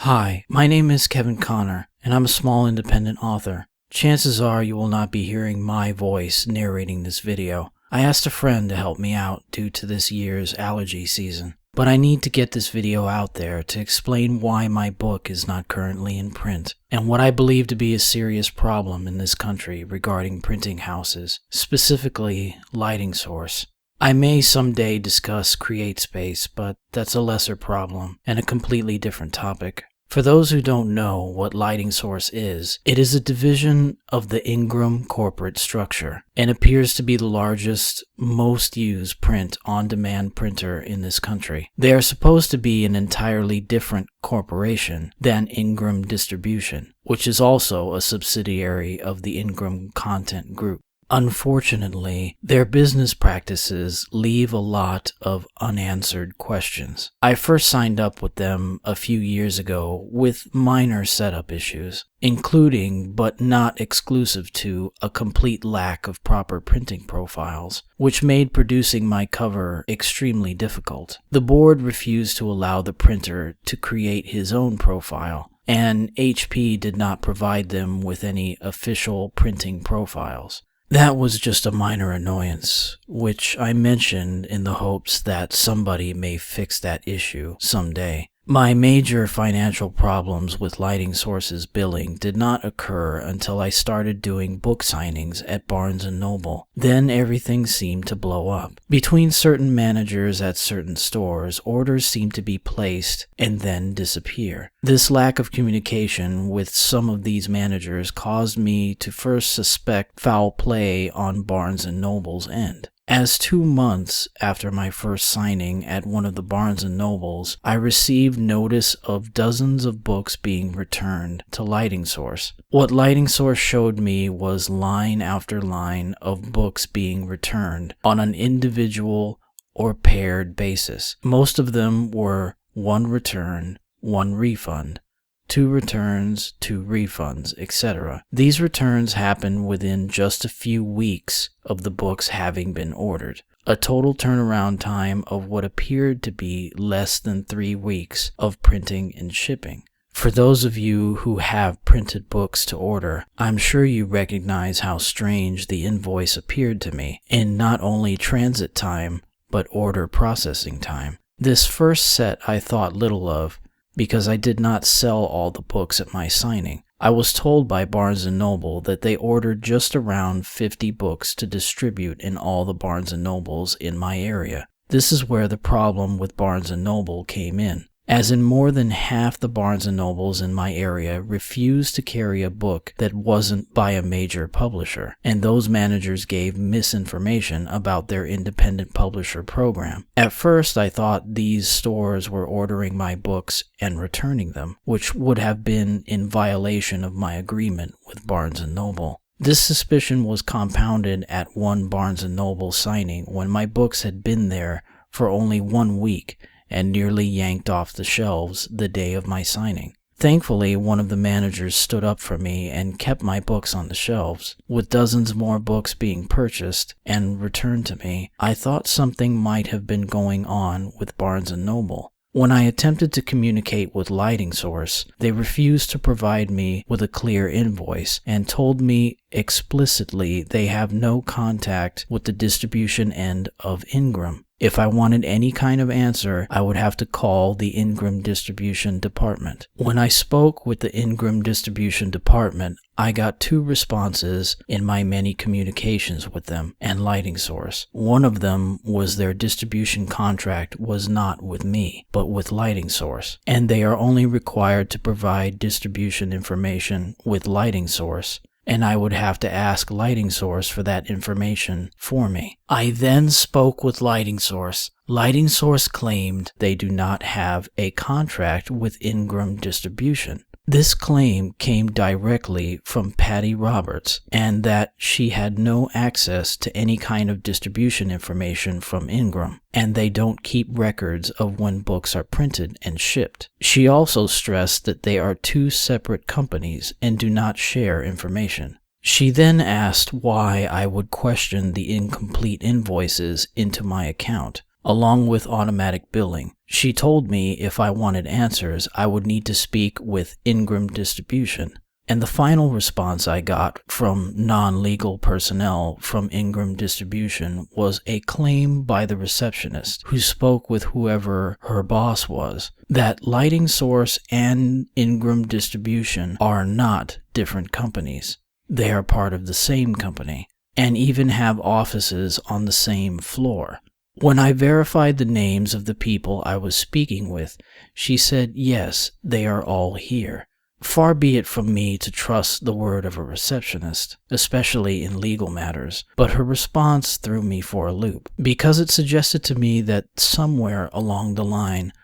Hi, my name is Kevin Connor, and I'm a small independent author. Chances are you will not be hearing my voice narrating this video. I asked a friend to help me out due to this year's allergy season, but I need to get this video out there to explain why my book is not currently in print, and what I believe to be a serious problem in this country regarding printing houses, specifically lighting source. I may someday discuss CreateSpace, but that's a lesser problem and a completely different topic. For those who don't know what Lighting Source is, it is a division of the Ingram corporate structure and appears to be the largest, most used print-on-demand printer in this country. They are supposed to be an entirely different corporation than Ingram Distribution, which is also a subsidiary of the Ingram Content Group. Unfortunately, their business practices leave a lot of unanswered questions. I first signed up with them a few years ago with minor setup issues, including but not exclusive to a complete lack of proper printing profiles, which made producing my cover extremely difficult. The board refused to allow the printer to create his own profile, and HP did not provide them with any official printing profiles. That was just a minor annoyance, which I mentioned in the hopes that somebody may fix that issue someday. My major financial problems with Lighting Source's billing did not occur until I started doing book signings at Barnes & Noble. Then everything seemed to blow up. Between certain managers at certain stores, orders seemed to be placed and then disappear. This lack of communication with some of these managers caused me to first suspect foul play on Barnes & Noble's end. As 2 months after my first signing at one of the Barnes & Nobles, I received notice of dozens of books being returned to Lighting Source. What Lighting Source showed me was line after line of books being returned on an individual or paired basis. Most of them were 1 return, 1 refund, 2 returns, 2 refunds, etc. These returns happened within just a few weeks of the books having been ordered. A total turnaround time of what appeared to be less than 3 weeks of printing and shipping. For those of you who have printed books to order, I'm sure you recognize how strange the invoice appeared to me in not only transit time, but order processing time. This first set I thought little of, because I did not sell all the books at my signing. I was told by Barnes & Noble that they ordered just around 50 books to distribute in all the Barnes & Nobles in my area. This is where the problem with Barnes & Noble came in, as in more than half the Barnes & Nobles in my area refused to carry a book that wasn't by a major publisher, and those managers gave misinformation about their independent publisher program. At first, I thought these stores were ordering my books and returning them, which would have been in violation of my agreement with Barnes & Noble. This suspicion was compounded at one Barnes & Noble signing when my books had been there for only 1 week, and nearly yanked off the shelves the day of my signing. Thankfully, one of the managers stood up for me and kept my books on the shelves. With dozens more books being purchased and returned to me, I thought something might have been going on with Barnes & Noble. When I attempted to communicate with Lighting Source, they refused to provide me with a clear invoice and told me explicitly they have no contact with the distribution end of Ingram. If I wanted any kind of answer, I would have to call the Ingram Distribution Department. When I spoke with the Ingram Distribution Department, I got 2 responses in my many communications with them and Lighting Source. One of them was their distribution contract was not with me, but with Lighting Source, and they are only required to provide distribution information with Lighting Source, and I would have to ask Lighting Source for that information for me. I then spoke with Lighting Source. Lighting Source claimed they do not have a contract with Ingram Distribution. This claim came directly from Patty Roberts, and that she had no access to any kind of distribution information from Ingram, and they don't keep records of when books are printed and shipped. She also stressed that they are 2 separate companies and do not share information. She then asked why I would question the incomplete invoices into my account. along with automatic billing. She told me if I wanted answers, I would need to speak with Ingram Distribution. And the final response I got from non-legal personnel from Ingram Distribution was a claim by the receptionist, who spoke with whoever her boss was, that Lighting Source and Ingram Distribution are not different companies. They are part of the same company, and even have offices on the same floor. When I verified the names of the people I was speaking with, she said yes, they are all here. Far be it from me to trust the word of a receptionist, especially in legal matters, but her response threw me for a loop, because it suggested to me that somewhere along the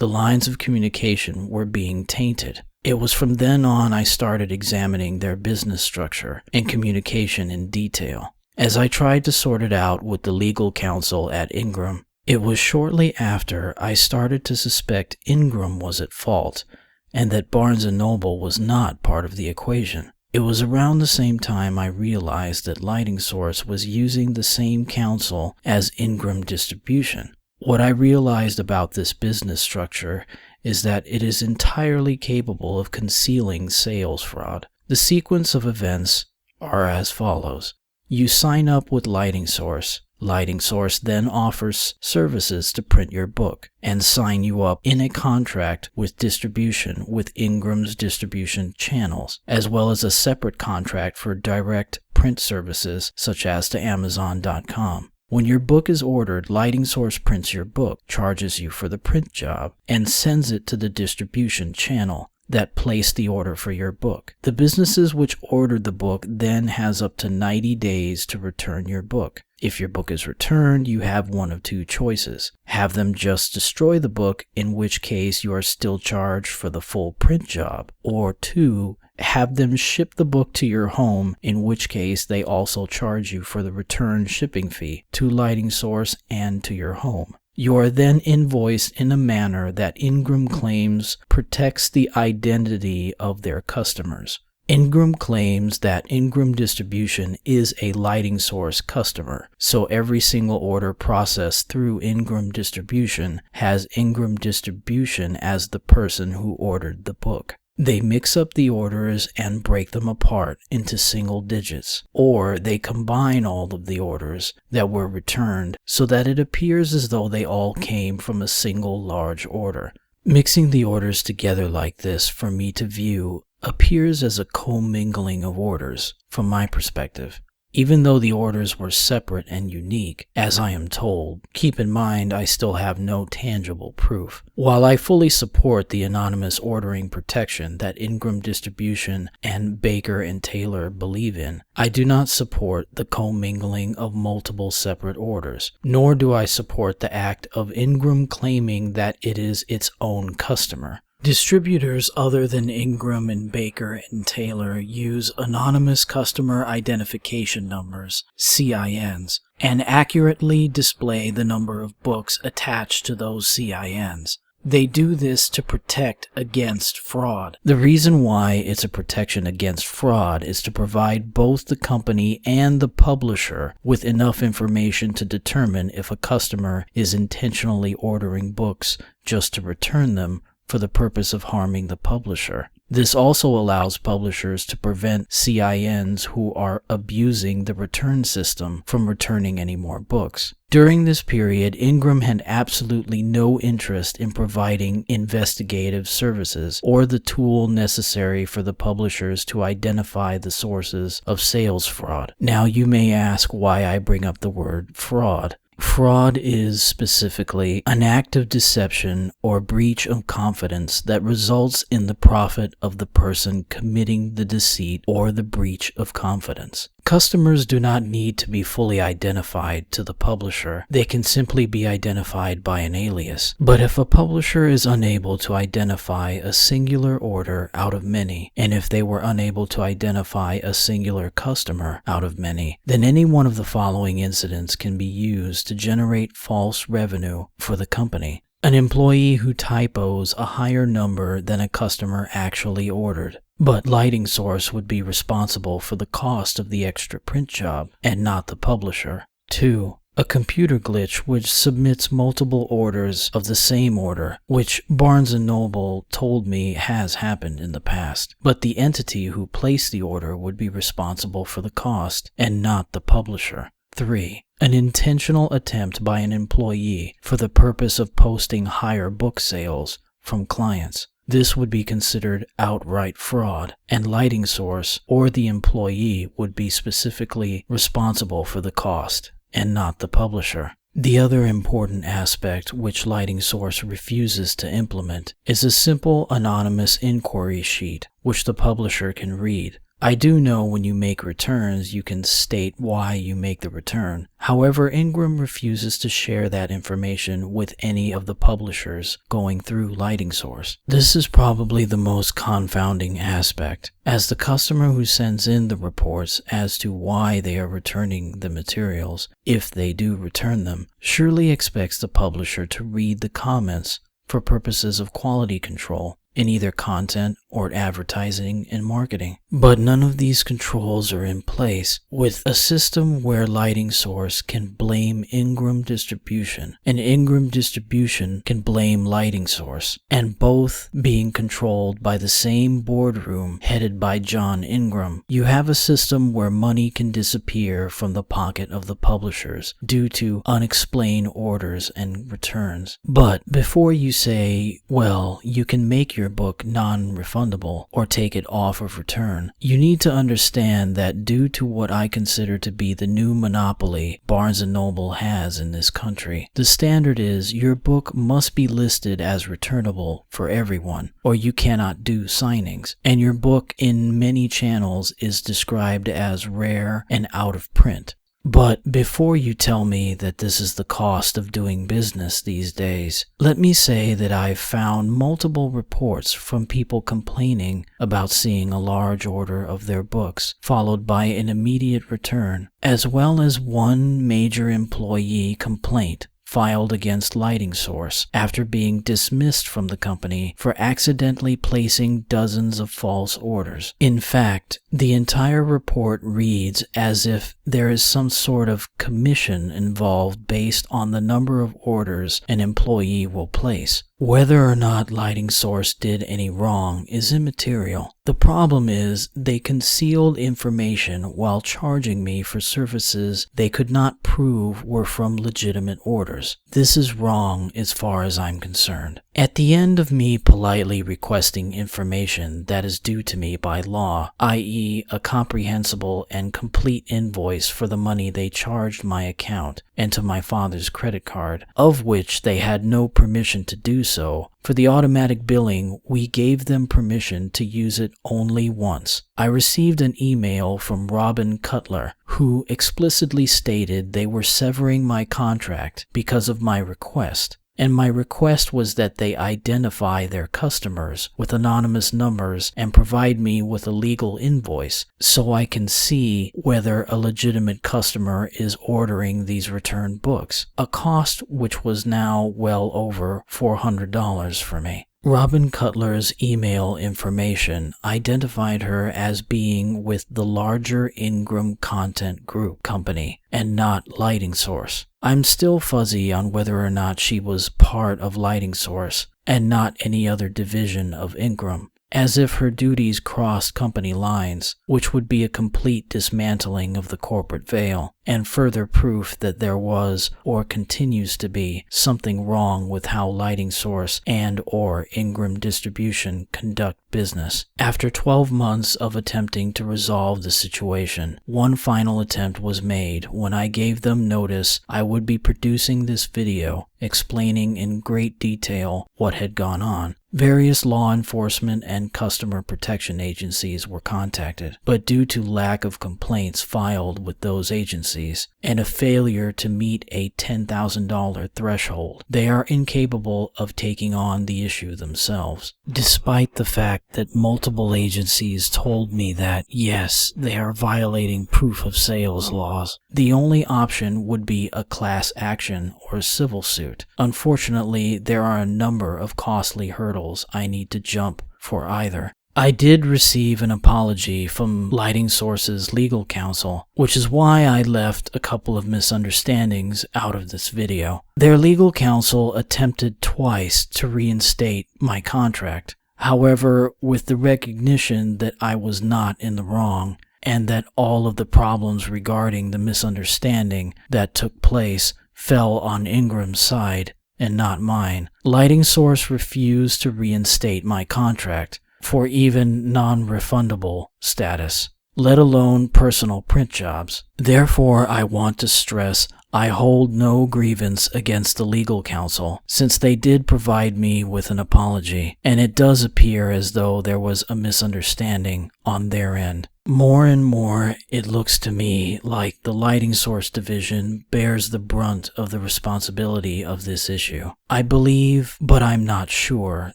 lines of communication were being tainted. It was from then on I started examining their business structure and communication in detail. As I tried to sort it out with the legal counsel at Ingram, it was shortly after I started to suspect Ingram was at fault, and that Barnes & Noble was not part of the equation. It was around the same time I realized that Lighting Source was using the same counsel as Ingram Distribution. What I realized about this business structure is that it is entirely capable of concealing sales fraud. The sequence of events are as follows. You sign up with Lighting Source. Lighting Source then offers services to print your book and sign you up in a contract with distribution with Ingram's distribution channels, as well as a separate contract for direct print services such as to Amazon.com. When your book is ordered, Lighting Source prints your book, charges you for the print job, and sends it to the distribution channel that placed the order for your book. The businesses which ordered the book then has up to 90 days to return your book. If your book is returned, you have one of two choices. Have them just destroy the book, in which case you are still charged for the full print job. Or 2, have them ship the book to your home, in which case they also charge you for the return shipping fee to Lighting Source and to your home. You are then invoiced in a manner that Ingram claims protects the identity of their customers. Ingram claims that Ingram Distribution is a Lighting Source customer, so every single order processed through Ingram Distribution has Ingram Distribution as the person who ordered the book. They mix up the orders and break them apart into single digits, or they combine all of the orders that were returned so that it appears as though they all came from a single large order. Mixing the orders together like this for me to view appears as a commingling of orders from my perspective. Even though the orders were separate and unique, as I am told, keep in mind I still have no tangible proof. While I fully support the anonymous ordering protection that Ingram Distribution and Baker and Taylor believe in, I do not support the commingling of multiple separate orders, nor do I support the act of Ingram claiming that it is its own customer. Distributors other than Ingram and Baker and Taylor use anonymous customer identification numbers, CINs, and accurately display the number of books attached to those CINs. They do this to protect against fraud. The reason why it's a protection against fraud is to provide both the company and the publisher with enough information to determine if a customer is intentionally ordering books just to return them for the purpose of harming the publisher. This also allows publishers to prevent CINs who are abusing the return system from returning any more books. During this period, Ingram had absolutely no interest in providing investigative services or the tool necessary for the publishers to identify the sources of sales fraud. Now you may ask why I bring up the word fraud. Fraud is specifically an act of deception or breach of confidence that results in the profit of the person committing the deceit or the breach of confidence. Customers do not need to be fully identified to the publisher. They can simply be identified by an alias. But if a publisher is unable to identify a singular order out of many, and if they were unable to identify a singular customer out of many, then any one of the following incidents can be used to generate false revenue for the company. An employee who typos a higher number than a customer actually ordered, but Lighting Source would be responsible for the cost of the extra print job and not the publisher. 2. a computer glitch which submits multiple orders of the same order, which Barnes & Noble told me has happened in the past. But the entity who placed the order would be responsible for the cost and not the publisher. 3. An intentional attempt by an employee for the purpose of posting higher book sales from clients. This would be considered outright fraud, and Lighting Source or the employee would be specifically responsible for the cost, and not the publisher. The other important aspect which Lighting Source refuses to implement is a simple anonymous inquiry sheet which the publisher can read. I do know when you make returns, you can state why you make the return. However, Ingram refuses to share that information with any of the publishers going through Lighting Source. This is probably the most confounding aspect, as the customer who sends in the reports as to why they are returning the materials, if they do return them, surely expects the publisher to read the comments for purposes of quality control in either content or advertising and marketing. But none of these controls are in place, with a system where Lighting Source can blame Ingram Distribution and Ingram Distribution can blame Lighting Source, and both being controlled by the same boardroom headed by John Ingram. You have a system where money can disappear from the pocket of the publishers due to unexplained orders and returns. But before you say, well, you can make your book non-refundable or take it off of return, you need to understand that due to what I consider to be the new monopoly Barnes & Noble has in this country, the standard is your book must be listed as returnable for everyone, or you cannot do signings, and your book in many channels is described as rare and out of print. But before you tell me that this is the cost of doing business these days, let me say that I've found multiple reports from people complaining about seeing a large order of their books, followed by an immediate return, as well as one major employee complaint filed against Lighting Source after being dismissed from the company for accidentally placing dozens of false orders. In fact, the entire report reads as if there is some sort of commission involved based on the number of orders an employee will place. Whether or not Lighting Source did any wrong is immaterial. The problem is they concealed information while charging me for services they could not prove were from legitimate orders. This is wrong as far as I'm concerned. At the end of me politely requesting information that is due to me by law, i.e. a comprehensible and complete invoice for the money they charged my account and to my father's credit card, of which they had no permission to do so, for the automatic billing, we gave them permission to use it only once. I received an email from Robin Cutler, who explicitly stated they were severing my contract because of my request. And my request was that they identify their customers with anonymous numbers and provide me with a legal invoice so I can see whether a legitimate customer is ordering these returned books, a cost which was now well over $400 for me. Robin Cutler's email information identified her as being with the larger Ingram Content Group company and not Lighting Source. I'm still fuzzy on whether or not she was part of Lighting Source and not any other division of Ingram, as if her duties crossed company lines, which would be a complete dismantling of the corporate veil, and further proof that there was, or continues to be, something wrong with how Lighting Source and or Ingram Distribution conduct business. After 12 months of attempting to resolve the situation, one final attempt was made when I gave them notice I would be producing this video explaining in great detail what had gone on. Various law enforcement and customer protection agencies were contacted, but due to lack of complaints filed with those agencies and a failure to meet a $10,000 threshold, they are incapable of taking on the issue themselves. Despite the fact that multiple agencies told me that, yes, they are violating proof of sales laws, the only option would be a class action or civil suit. Unfortunately, there are a number of costly hurdles I need to jump for either. I did receive an apology from Lighting Source's legal counsel, which is why I left a couple of misunderstandings out of this video. Their legal counsel attempted twice to reinstate my contract. However, with the recognition that I was not in the wrong, and that all of the problems regarding the misunderstanding that took place fell on Ingram's side and not mine, Lighting Source refused to reinstate my contract for even non-refundable status, let alone personal print jobs. Therefore, I want to stress I hold no grievance against the legal counsel, since they did provide me with an apology, and it does appear as though there was a misunderstanding on their end. More and more, it looks to me like the Lighting Source division bears the brunt of the responsibility of this issue. I believe, but I'm not sure,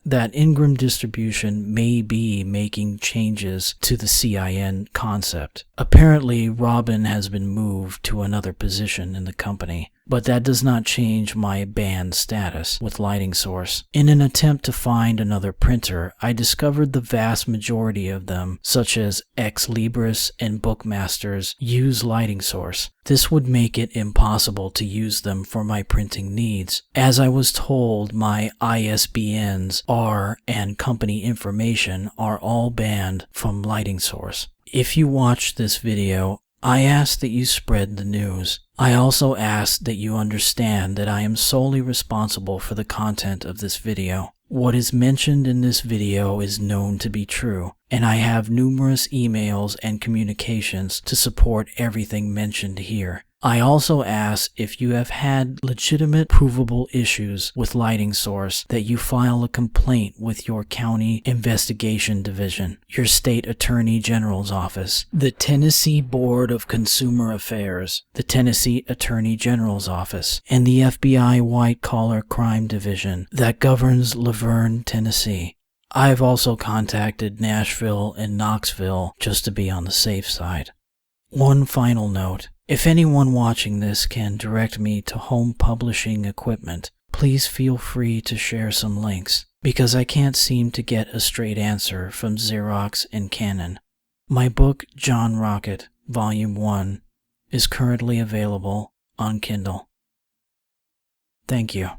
that Ingram Distribution may be making changes to the CIN concept. Apparently, Robin has been moved to another position in the company, but that does not change my banned status with Lighting Source. In an attempt to find another printer, I discovered the vast majority of them, such as Ex Libris and Bookmasters, use Lighting Source. This would make it impossible to use them for my printing needs. As I was told, my ISBNs are and company information are all banned from Lighting Source. If you watch this video, I ask that you spread the news. I also ask that you understand that I am solely responsible for the content of this video. What is mentioned in this video is known to be true, and I have numerous emails and communications to support everything mentioned here. I also ask if you have had legitimate provable issues with Lighting Source that you file a complaint with your county investigation division, your state attorney general's office, the Tennessee Board of Consumer Affairs, the Tennessee Attorney General's office, and the FBI White Collar Crime Division that governs Laverne, Tennessee. I've also contacted Nashville and Knoxville just to be on the safe side. One final note. If anyone watching this can direct me to home publishing equipment, please feel free to share some links, because I can't seem to get a straight answer from Xerox and Canon. My book, John Rocket, Volume 1, is currently available on Kindle. Thank you.